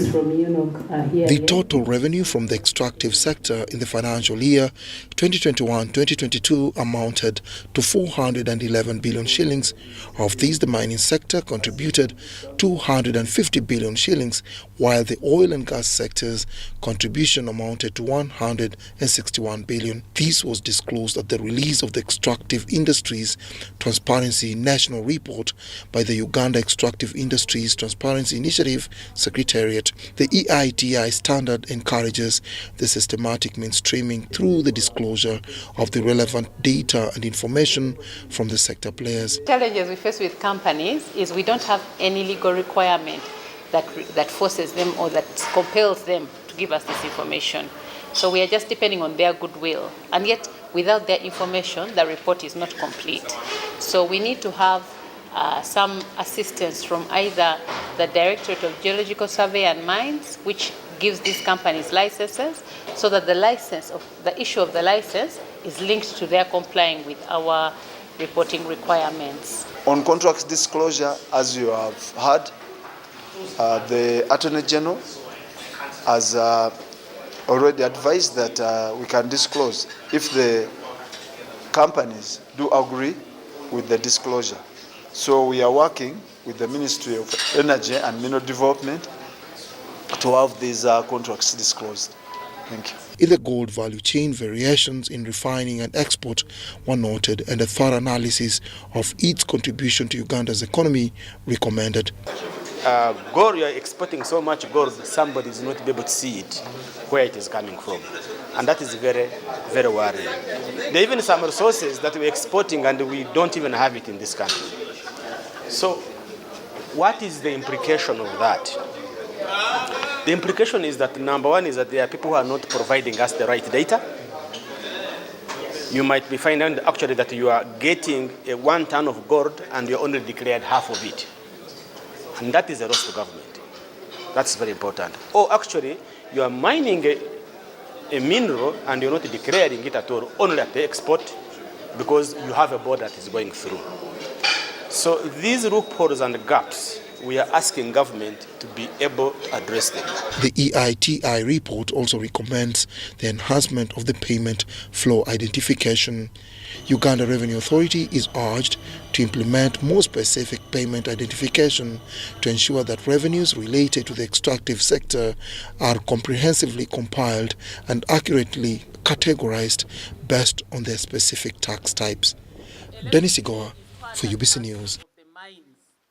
The total revenue from the extractive sector in the financial year 2021-2022 amounted to 411 billion shillings. Of these, the mining sector contributed 250 billion shillings, while the oil and gas sector's contribution amounted to 161 billion. This was disclosed at the release of the Extractive Industries Transparency National Report by the Uganda Extractive Industries Transparency Initiative Secretariat. The EITI standard encourages the systematic mainstreaming through the disclosure of the relevant data and information from the sector players. Challenges we face with companies is we don't have any legal requirement that forces them or that compels them to give us this information. So we are just depending on their goodwill. And yet, without their information, the report is not complete. So we need to have some assistance from either the Directorate of Geological Survey and Mines, which gives these companies licenses, so that the issue of the license is linked to their complying with our reporting requirements. On contract disclosure, as you have heard, the Attorney General has already advised that we can disclose if the companies do agree with the disclosure. So we are working with the Ministry of Energy and Mineral Development to have these contracts disclosed. Thank you. In the gold value chain, variations in refining and export were noted, and a thorough analysis of its contribution to Uganda's economy recommended. Gold, you are exporting so much gold, somebody is not able to see it, where it is coming from. And that is very, very worrying. There are even some resources that we're exporting and we don't even have it in this country. So what is the implication of that? The implication is that, number one, is that there are people who are not providing us the right data. You might be finding actually that you are getting 1 ton of gold and you only declared half of it. And that is a loss to government. That's very important. Or actually, you are mining a mineral and you're not declaring it at all, only at the export, because you have a board that is going through. So these loopholes and gaps, we are asking government to be able to address them. The EITI report also recommends the enhancement of the payment flow identification. Uganda Revenue Authority is urged to implement more specific payment identification to ensure that revenues related to the extractive sector are comprehensively compiled and accurately categorized based on their specific tax types. Dennis Igoa for UBC News.